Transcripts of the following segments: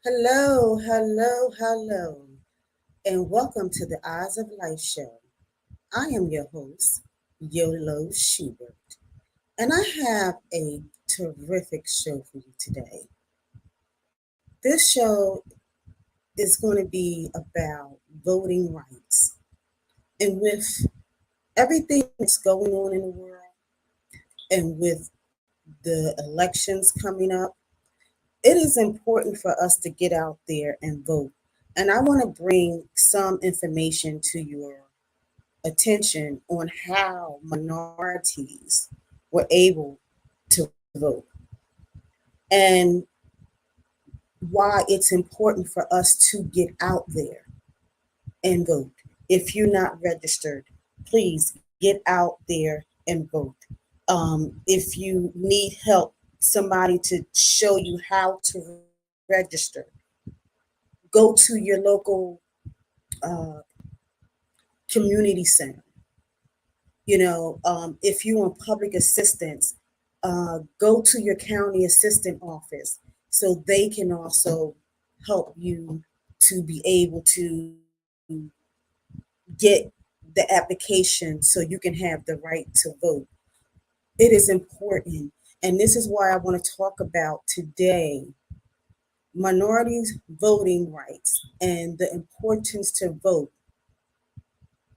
Hello, hello, hello, and welcome to the Eyes of Life show. I am your host, Yolo Schubert, and I have a terrific show for you today. This show is going to be about voting rights. And with everything that's going on in the world and with the elections coming up, it is important for us to get out there and vote. And I want to bring some information to your attention on how minorities were able to vote and why it's important for us to get out there and vote. If you're not registered, please get out there and vote. If you need help, somebody to show you how to register, go to your local uh, community center. If you want public assistance, go to your county assistant office so they can also help you to be able to get the application so you can have the right to vote. It is important. And this is why I want to talk about today minorities voting rights and the importance to vote,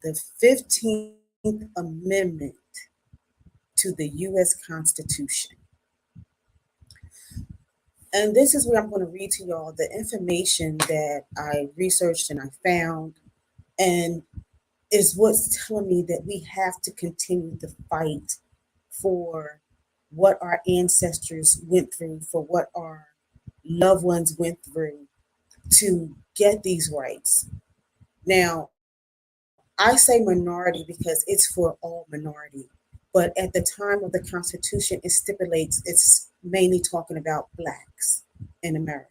the 15th Amendment to the U.S. Constitution. And this is what I'm going to read to y'all the information that I researched and I found, and is what's telling me that we have to continue the fight for what our ancestors went through, for what our loved ones went through to get these rights. Now, I say minority because it's for all minority. But at the time of the Constitution, it stipulates it's mainly talking about blacks in America,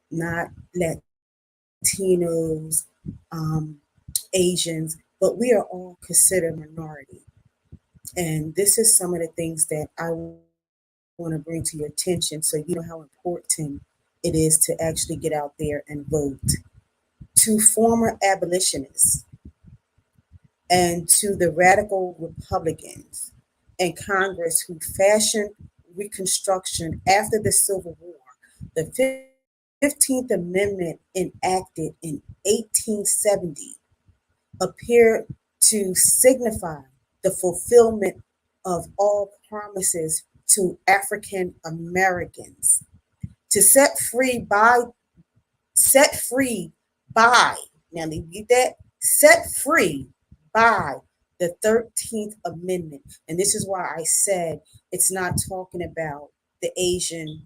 not Latinos, Asians, but we are all considered minority. And this is some of the things that I want to bring to your attention so you know how important it is to actually get out there and vote. To former abolitionists and to the radical Republicans and Congress who fashioned Reconstruction after the Civil War, the 15th Amendment enacted in 1870 appeared to signify the fulfillment of all promises to African Americans to set free by, now you get that, set free by the 13th Amendment. And this is why I said it's not talking about the Asian,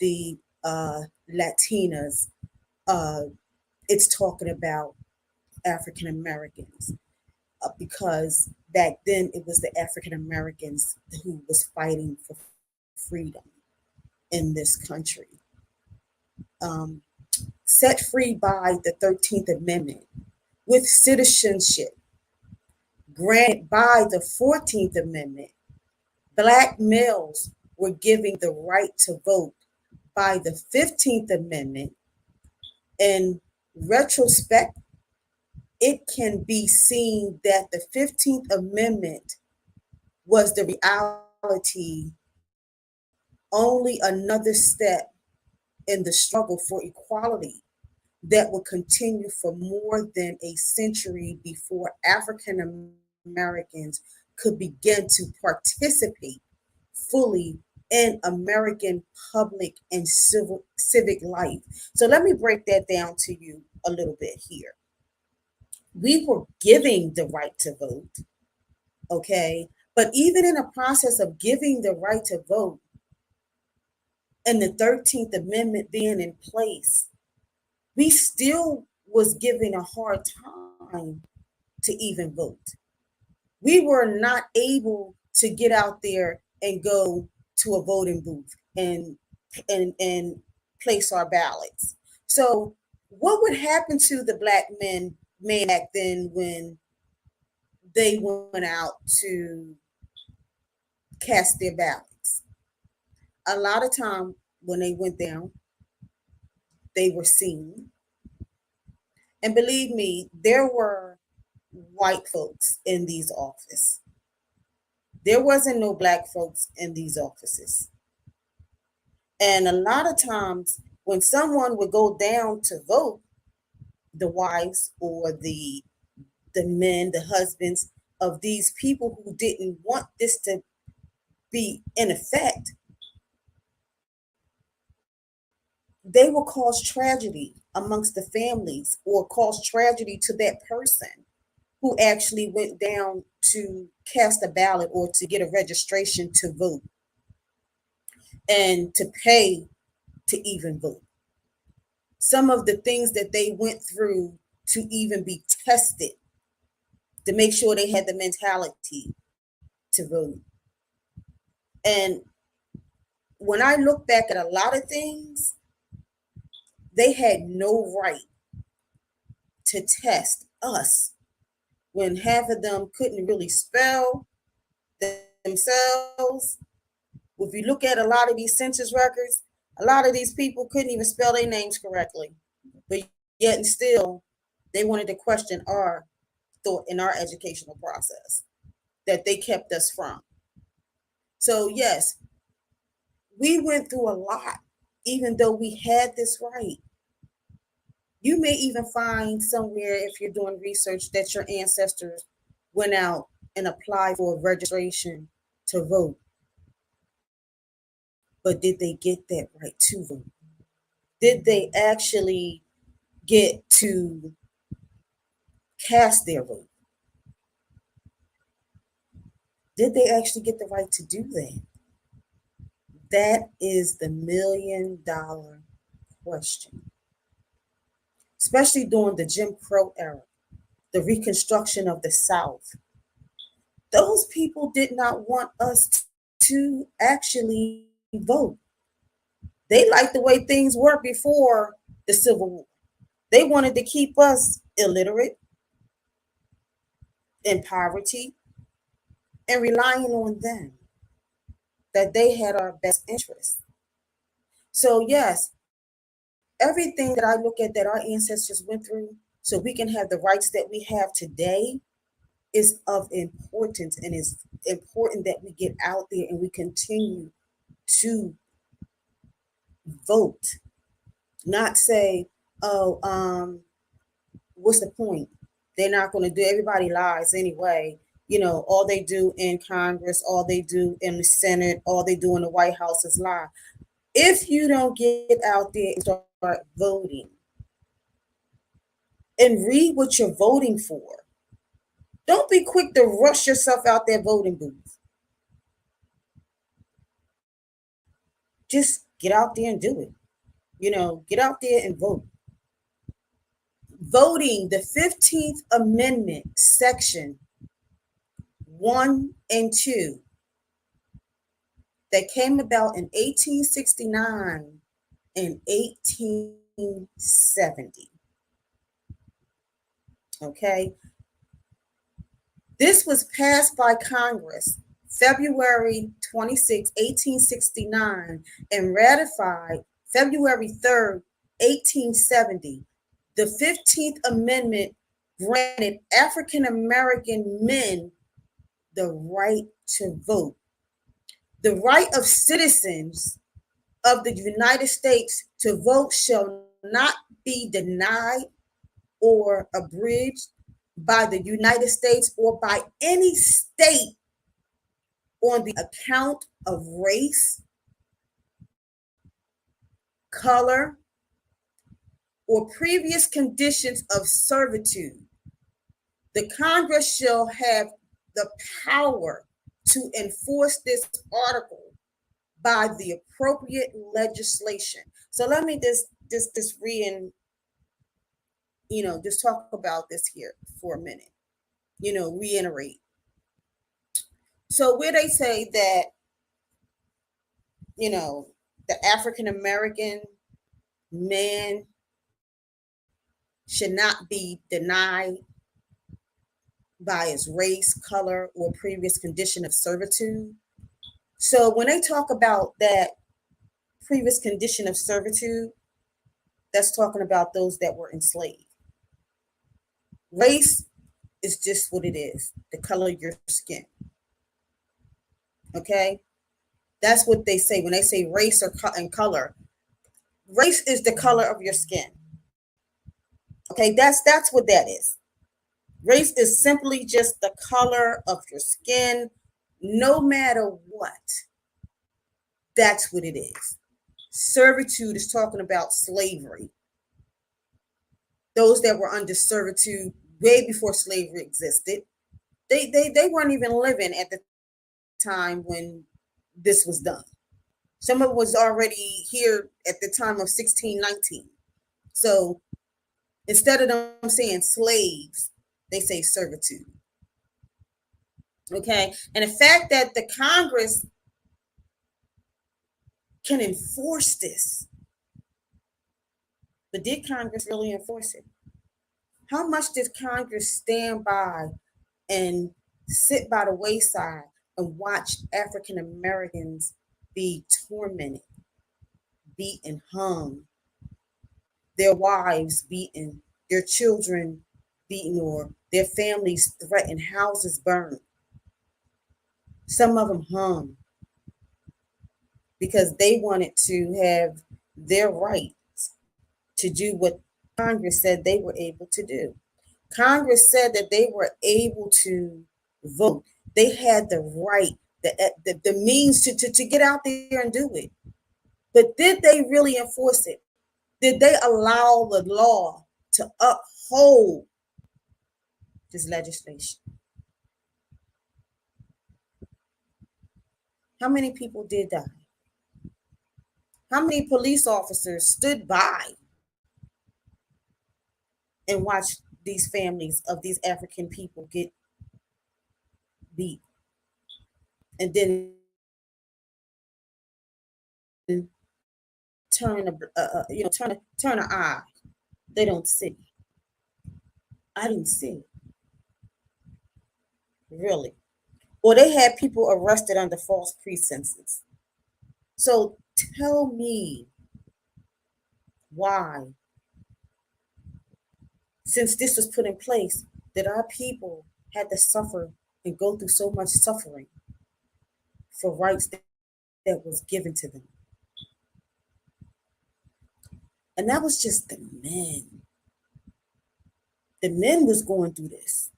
the Latinas, uh, it's talking about African Americans, because back then it was the African Americans who was fighting for freedom in this country. Um, Set free by the 13th Amendment with citizenship granted by the 14th Amendment, black males were given the right to vote by the 15th Amendment. In retrospect, it can be seen that the 15th Amendment was the reality, only another step in the struggle for equality that would continue for more than a century before African Americans could begin to participate fully in American public and civic life. So let me break that down to you a little bit here. We were giving the right to vote, okay? But even in the process of giving the right to vote and the 13th Amendment being in place, we still was given a hard time to even vote. We were not able to get out there and go to a voting booth and place our ballots. So what would happen to the black men back then when they went out to cast their ballots? A lot of time when they went down, they were seen. And believe me, there were white folks in these offices. There wasn't no black folks in these offices. And a lot of times when someone would go down to vote, the wives or the men, the husbands of these people who didn't want this to be in effect, they will cause tragedy amongst the families or cause tragedy to that person who actually went down to cast a ballot or to get a registration to vote and to pay to even vote. Some of the things that they went through to even be tested to make sure they had the mentality to vote. And when I look back at a lot of things, they had no right to test us when half of them couldn't really spell themselves. If you look at a lot of these census records, a lot of these people couldn't even spell their names correctly. But yet and still, they wanted to question our thought in our educational process that they kept us from. So, yes, we went through a lot, even though we had this right. You may even find somewhere, if you're doing research, that your ancestors went out and applied for registration to vote. But did they get that right to vote? Did they actually get to cast their vote? Did they actually get the right to do that? That is the $1,000,000 question, especially during the Jim Crow era, the Reconstruction of the South. Those people did not want us to actually vote. They liked the way things were before the Civil War. They wanted to keep us illiterate, in poverty, and relying on them, that they had our best interests. So, yes, everything that I look at that our ancestors went through so we can have the rights that we have today is of importance, and it's important that we get out there and we continue to vote, not say, oh, what's the point? They're not going to do, everybody lies anyway. All they do in Congress, all they do in the Senate, all they do in the White House is lie. If you don't get out there and start voting and read what you're voting for, don't be quick to rush yourself out that voting booth. Just get out there and do it. Get out there and vote. Voting the 15th Amendment, Section 1 and 2, that came about in 1869 and 1870. Okay? This was passed by Congress February 26, 1869, and ratified February 3rd, 1870. The 15th Amendment granted African American men the right to vote. The right of citizens of the United States to vote shall not be denied or abridged by the United States or by any state on the account of race, color, or previous conditions of servitude. The Congress shall have the power to enforce this article by the appropriate legislation. So let me just just talk about this here for a minute. Reiterate. So where they say that, the African American man should not be denied by his race, color, or previous condition of servitude. So when they talk about that previous condition of servitude, That's talking about those that were enslaved. Race is just what it is, the color of your skin. Okay? That's what they say when they say race and color. Race is the color of your skin. Okay, that's what that is. Race is simply just the color of your skin, no matter what. That's what it is. Servitude is talking about slavery. Those that were under servitude way before slavery existed. They weren't even living at the time when this was done. Some of it was already here at the time of 1619. So instead of them saying slaves, they say servitude. Okay. And the fact that the Congress can enforce this, but did Congress really enforce it? How much did Congress stand by and sit by the wayside and watch African Americans be tormented, beaten, hung, their wives beaten, their children beaten, or their families threatened, houses burned? Some of them hung because they wanted to have their rights to do what Congress said they were able to do. Congress said that they were able to vote. They had the right, the means to get out there and do it. But did they really enforce it? Did they allow the law to uphold this legislation? How many people did die? How many police officers stood by and watched these families of these African people get beat and then turn an eye? They don't see. I didn't see, really. Or they had people arrested under false pretenses. So tell me why, since this was put in place, that our people had to suffer and go through so much suffering for rights that was given to them. And that was just the men. The men was going through this.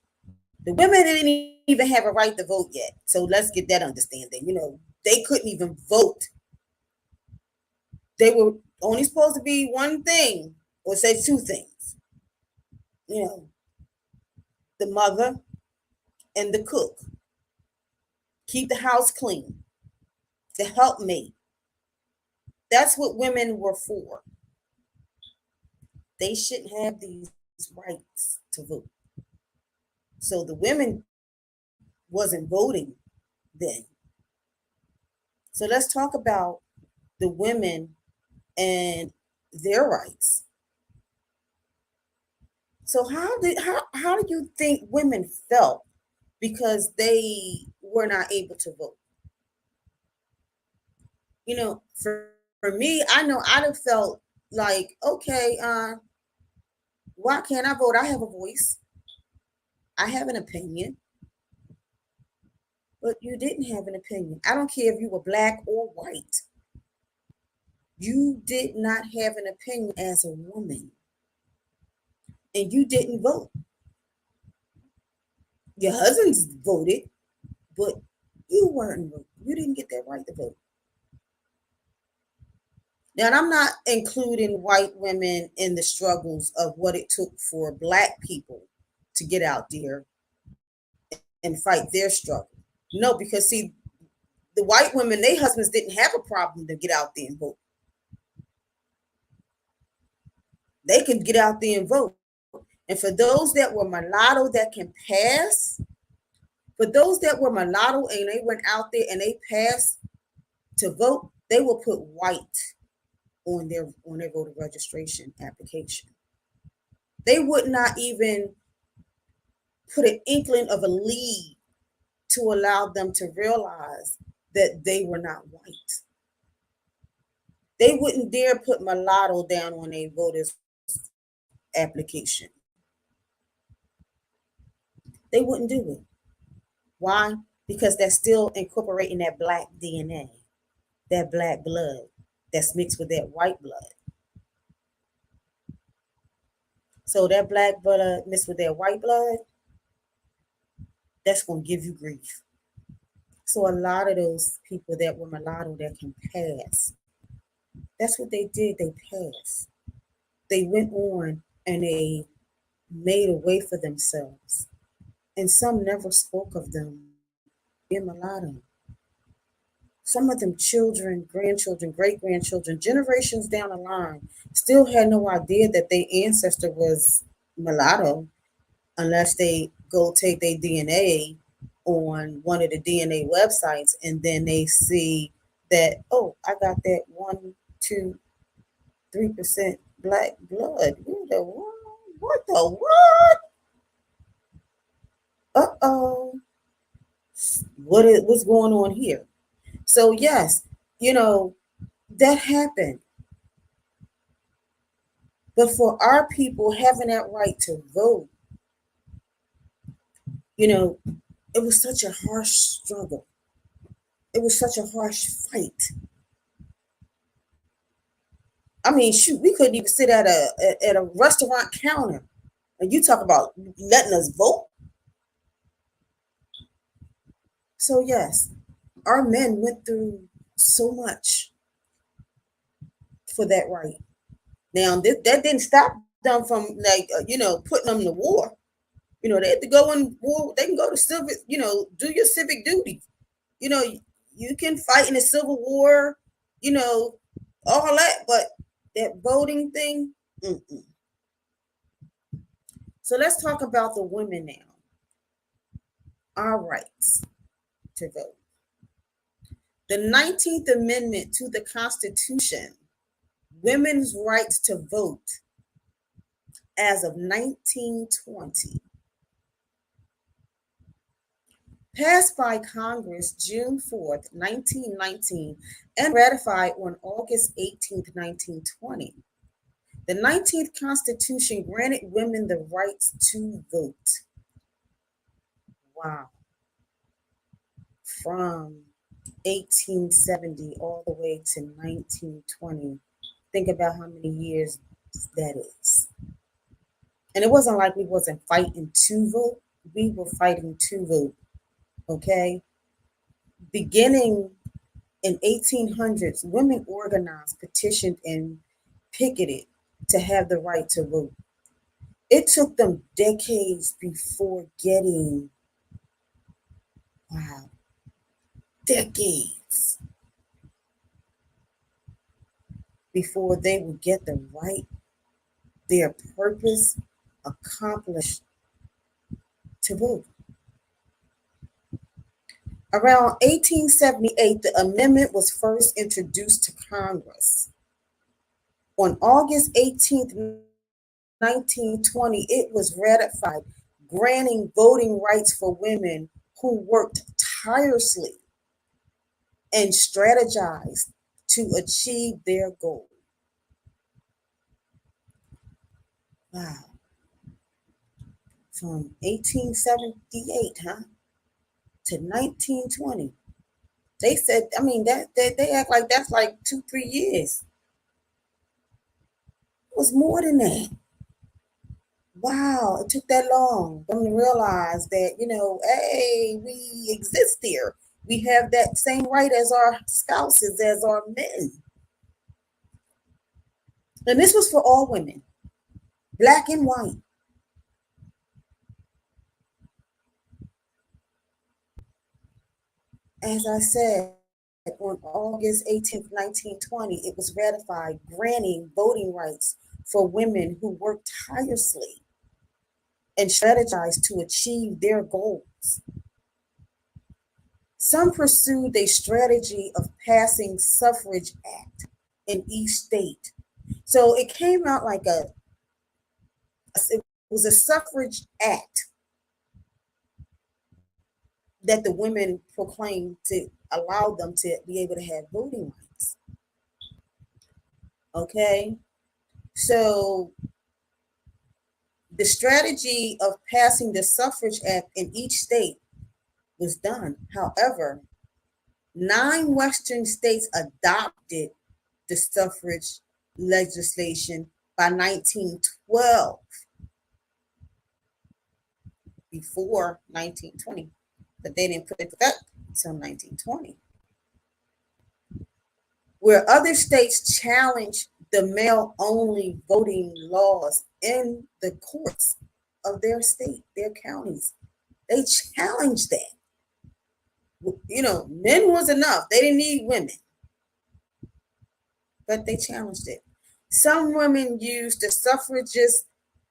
The women didn't even have a right to vote yet. So let's get that understanding. They couldn't even vote. They were only supposed to be one thing, or say two things. The mother and the cook. Keep the house clean. The helpmate. That's what women were for. They shouldn't have these rights to vote. So the women wasn't voting then. So let's talk about the women and their rights. So how do you think women felt because they were not able to vote? For me, I know I'd have felt like, okay, why can't I vote? I have a voice. I have an opinion. But you didn't have an opinion. I don't care if you were black or white. You did not have an opinion as a woman. And you didn't vote. Your husbands voted, but you weren't voting. You didn't get that right to vote. Now, and I'm not including white women in the struggles of what it took for black people to get out there and fight their struggle. No, because see, the white women, their husbands didn't have a problem to get out there and vote. They could get out there and vote. And for those that were mulatto that can pass, for those that were mulatto and they went out there and they passed to vote, they will put white on their voter registration application. They would not even put an inkling of a lead to allow them to realize that they were not white. They wouldn't dare put mulatto down on a voter's application. They wouldn't do it. Why? Because that's still incorporating that black DNA, that black blood that's mixed with that white blood. So that black blood mixed with that white blood, that's going to give you grief. So a lot of those people that were mulatto that can pass, that's what they did. They passed. They went on and they made a way for themselves. And some never spoke of them being mulatto. Some of them children, grandchildren, great grandchildren, generations down the line, still had no idea that their ancestor was mulatto unless they go take their DNA on one of the DNA websites and then they see that, oh, I got that 1, 2, 3% black blood. What the what? What the what? Uh-oh. What's going on here? So yes, you know, that happened. But for our people having that right to vote, you know, it was such a harsh struggle. It was such a harsh fight. I mean, shoot, we couldn't even sit at a restaurant counter, and you talk about letting us vote. So yes, our men went through so much for that right. Now that didn't stop them from like putting them to war. They had to go in war. They can go to civic. Do your civic duty. You know, you can fight in a civil war. You know, all that, but that voting thing. Mm-mm. So let's talk about the women now. Our rights to vote. The 19th Amendment to the Constitution, women's rights to vote as of 1920, passed by Congress June 4th, 1919, and ratified on August 18th, 1920. The 19th Constitution granted women the rights to vote. Wow. From 1870 all the way to 1920. Think about how many years that is. And it wasn't like we wasn't fighting to vote. We were fighting to vote. Okay? Beginning in 1800s, women organized, petitioned, and picketed to have the right to vote. It took them decades before getting, wow, decades before they would get the right, their purpose accomplished to vote. Around 1878, the amendment was first introduced to Congress. On August 18th, 1920, it was ratified, granting voting rights for women who worked tirelessly and strategized to achieve their goal. Wow. From 1878, to 1920. They said, I mean, that they act like that's like 2, 3 years. It was more than that. Wow, it took that long for them to realize that, hey, we exist here. We have that same right as our spouses, as our men. And this was for all women, black and white. As I said, on August 18th, 1920, it was ratified, granting voting rights for women who worked tirelessly and strategized to achieve their goals. Some pursued a strategy of passing suffrage act in each state. So it came out like it was a suffrage act that the women proclaimed to allow them to be able to have voting rights. Okay, so the strategy of passing the suffrage act in each state was done. However, 9 Western states adopted the suffrage legislation by 1912, before 1920, but they didn't put it up until 1920, where other states challenged the male only voting laws in the courts of their state, their counties. They challenged that. Men was enough. They didn't need women, but they challenged it. Some women used the suffragists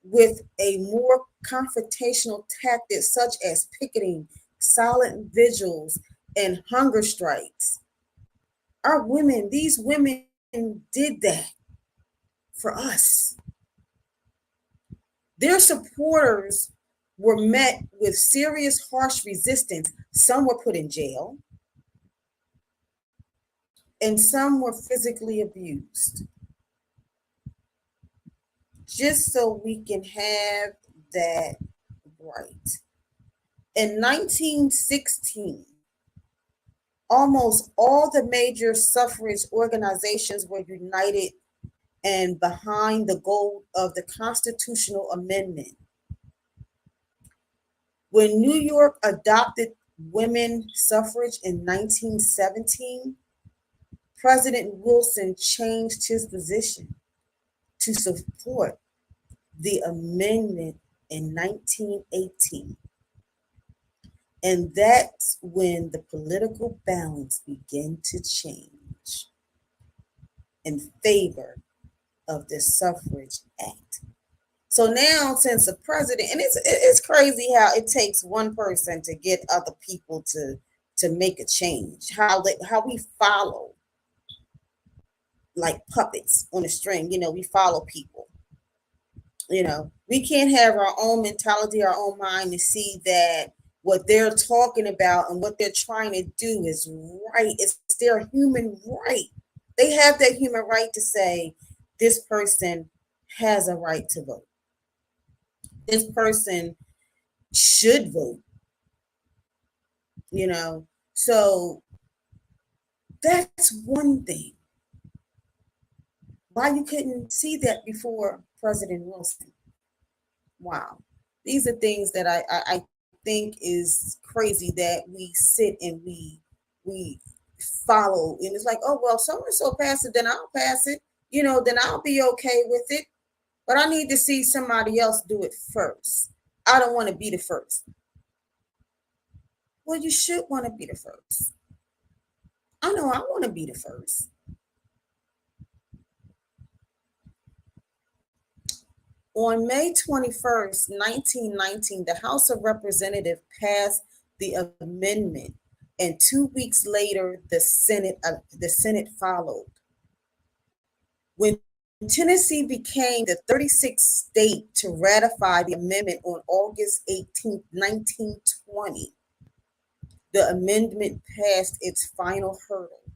with a more confrontational tactic, such as picketing, silent vigils, and hunger strikes. These women did that for us. Their supporters were met with serious, harsh resistance. Some were put in jail, and some were physically abused, just so we can have that right. In 1916, almost all the major suffrage organizations were united and behind the goal of the constitutional amendment. When New York adopted women suffrage in 1917, President Wilson changed his position to support the amendment in 1918. And that's when the political balance began to change in favor of the Suffrage Act. So now, since the president, and it's crazy how it takes one person to get other people to make a change. How we follow like puppets on a string. We follow people. We can't have our own mentality, our own mind, to see that what they're talking about and what they're trying to do is right. It's their human right. They have that human right to say this person has a right to vote. This person should vote. So that's one thing. Why you couldn't see that before President Wilson? Wow. These are things that I think is crazy, that we sit and we follow, and it's like, oh well, so and so passed it, then I'll pass it, then I'll be okay with it. But I need to see somebody else do it first. I don't want to be the first. Well, you should want to be the first. I know I want to be the first. On May 21st, 1919, the House of Representatives passed the amendment, and 2 weeks later, the Senate followed. When Tennessee became the 36th state to ratify the amendment on August 18, 1920, the amendment passed its final hurdle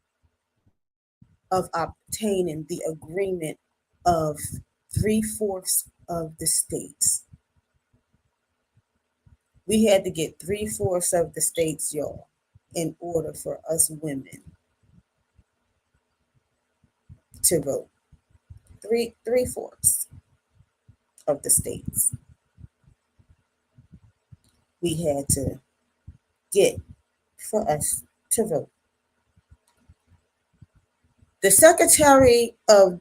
of obtaining the agreement of 3/4 of the states. We had to get 3/4 of the states, y'all, in order for us women to vote. Three-fourths of the states we had to get for us to vote. The Secretary of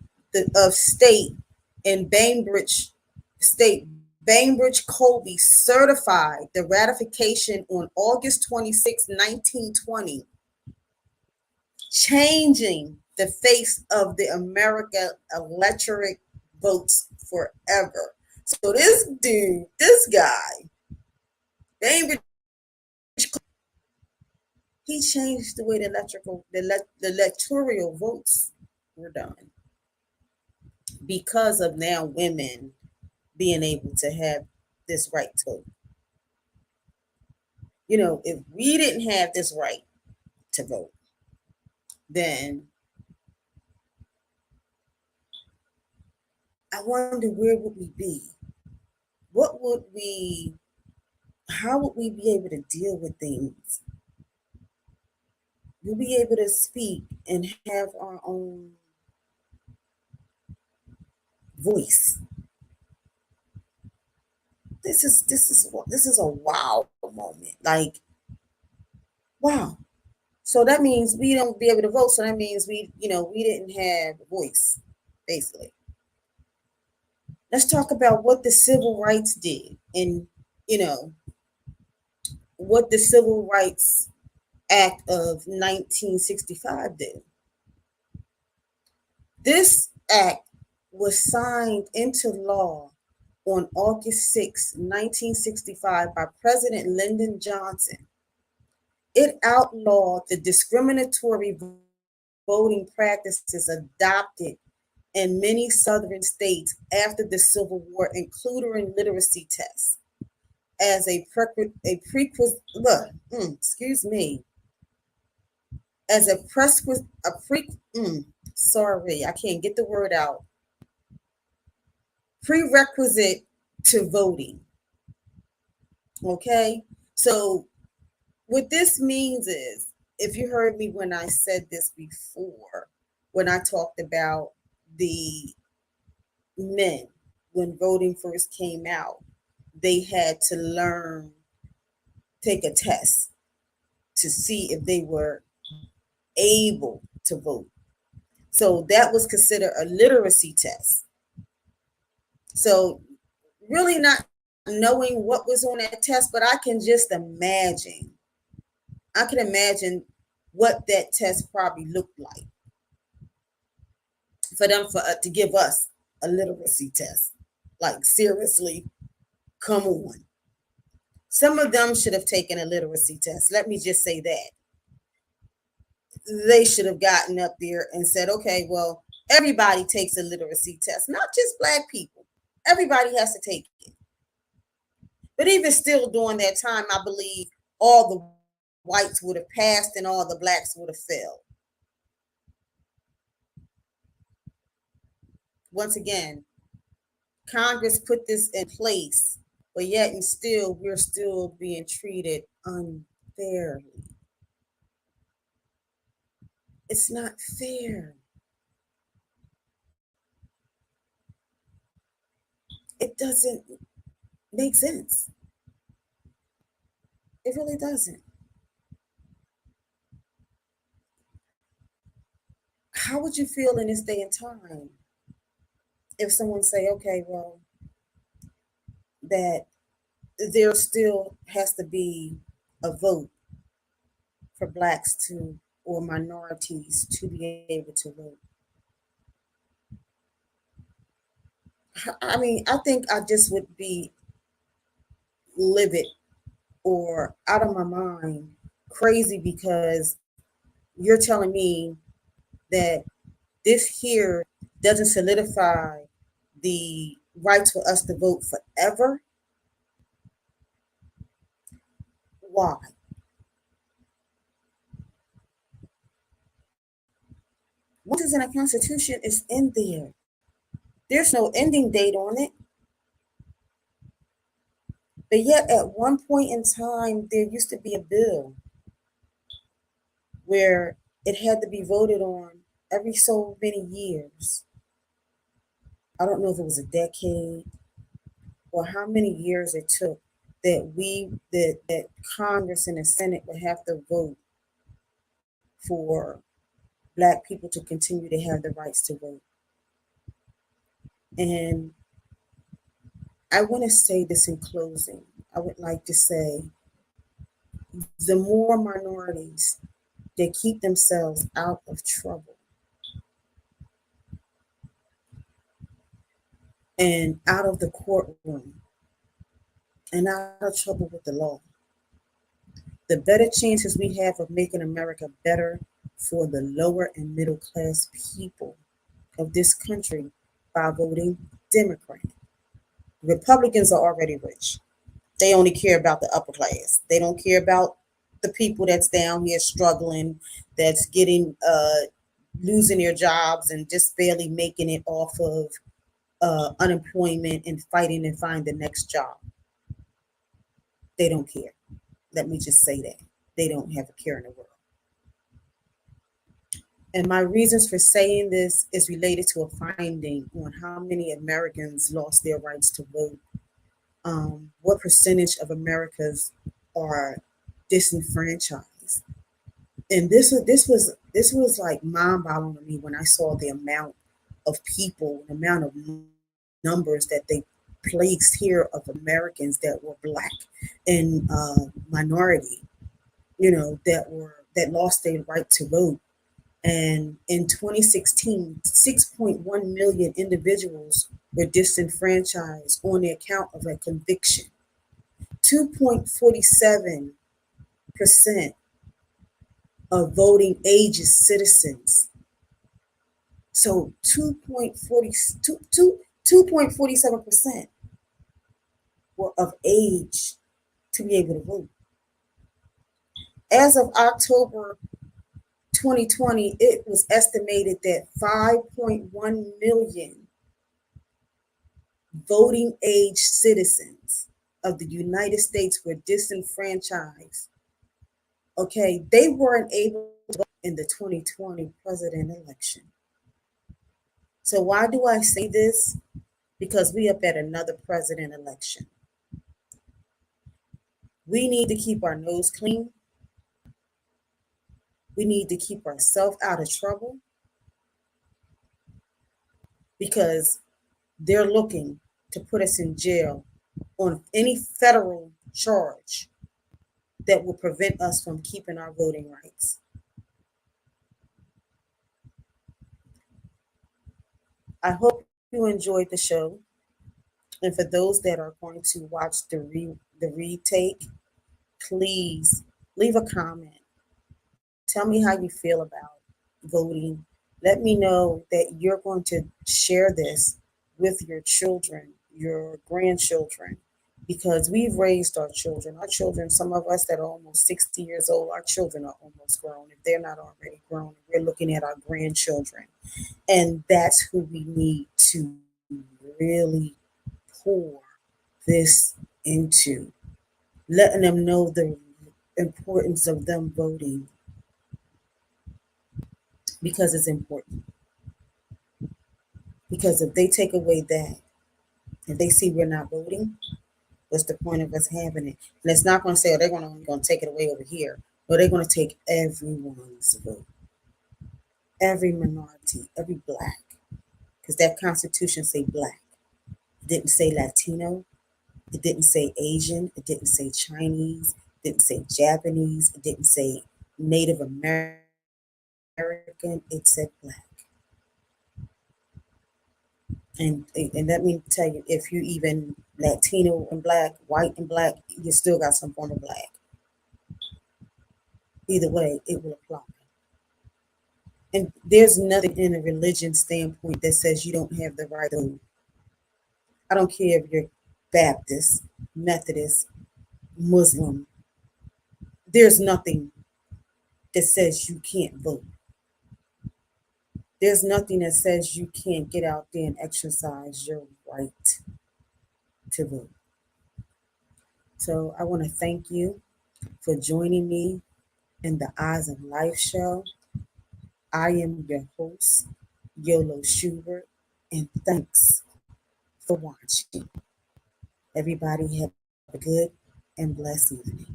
State in Bainbridge Colby, certified the ratification on August 26, 1920, changing the face of the America electorate votes forever. So this guy, Bainbridge, he changed the way the electoral votes were done, because of now women being able to have this right to vote. If we didn't have this right to vote, then I wonder where would we be? What would we, how would we be able to deal with things? We'll be able to speak and have our own voice. This is a wow moment. Like, wow. So that means we don't be able to vote. So that means we didn't have a voice, basically. Let's talk about what the civil rights did and you know what the Civil Rights Act of 1965 did. This act was signed into law on August 6, 1965 by President Lyndon Johnson. It outlawed the discriminatory voting practices adopted in many southern states after the Civil War, including literacy tests as a prerequisite. Excuse me, as a prerequisite. Sorry, I can't get the word out. Prerequisite to voting. Okay, so what this means is, if you heard me when I said this before, when I talked about the men, when voting first came out, they had to learn, take a test to see if they were able to vote. So that was considered a literacy test. So really not knowing what was on that test, but I can just imagine. I can imagine what that test probably looked like for them to give us a literacy test. Like, seriously, come on. Some of them should have taken a literacy test. Let me just say that. They should have gotten up there and said, okay, well, everybody takes a literacy test, not just black people. Everybody has to take it. But even still, during that time, I believe all the whites would have passed and all the blacks would have failed. Once again, Congress put this in place, but yet and still, we're still being treated unfairly. It's not fair. It doesn't make sense. It really doesn't. How would you feel in this day and time if someone say, okay, well, that there still has to be a vote for blacks to or minorities to be able to vote? I mean, I think I just would be livid or out of my mind, crazy, because you're telling me that this here doesn't solidify the rights for us to vote forever. Why? Once it's in a constitution, it's in there. There's no ending date on it. But yet, at one point in time, there used to be a bill where it had to be voted on every so many years. I don't know if it was a decade or how many years it took that Congress and the Senate would have to vote for black people to continue to have the rights to vote. And I want to say this in closing. I would like to say the more minorities that keep themselves out of trouble and out of the courtroom and out of trouble with the law, the better chances we have of making America better for the lower and middle class people of this country by voting Democrat. Republicans are already rich. They only care about the upper class. They don't care about the people that's down here struggling, that's getting losing their jobs and just barely making it off of unemployment and fighting to find the next job. They don't care. Let me just say that. They don't have a care in the world. And my reasons for saying this is related to a finding on how many Americans lost their rights to vote. What percentage of Americans are disenfranchised? And this was like mind-boggling to me when I saw the amount of people, the amount of numbers that they placed here of Americans that were black and minority, that lost their right to vote. And in 2016, 6.1 million individuals were disenfranchised on the account of a conviction. 2.47% of voting age citizens. So 2.47% were of age to be able to vote. As of October 2020, it was estimated that 5.1 million voting age citizens of the United States were disenfranchised. Okay, they weren't able to vote in the 2020 president election. So why do I say this? Because we up at another president election. We need to keep our nose clean. We need to keep ourselves out of trouble because they're looking to put us in jail on any federal charge that will prevent us from keeping our voting rights. I hope you enjoyed the show. And for those that are going to watch the retake, please leave a comment. Tell me how you feel about voting. Let me know that you're going to share this with your children, your grandchildren, because we've raised our children. Our children, some of us that are almost 60 years old, our children are almost grown. If they're not already grown, we're looking at our grandchildren. And that's who we need to really pour this into, letting them know the importance of them voting because it's important. Because if they take away that, if they see we're not voting, what's the point of us having it? And it's not going to say, oh, they're going to take it away over here. No, they're going to take everyone's vote, every minority, every black, because that Constitution say black. It didn't say Latino. It didn't say Asian. It didn't say Chinese. It didn't say Japanese. It didn't say Native American. It said black. And let me tell you, if you even Latino and black, white and black, you still got some form of black. Either way, it will apply. And there's nothing in a religion standpoint that says you don't have the right to. I don't care if you're Baptist, Methodist, Muslim. There's nothing that says you can't vote. There's nothing that says you can't get out there and exercise your right to vote. So I want to thank you for joining me in the Eyes of Life show. I am your host, Yolo Schubert, and thanks for watching. Everybody have a good and blessed evening.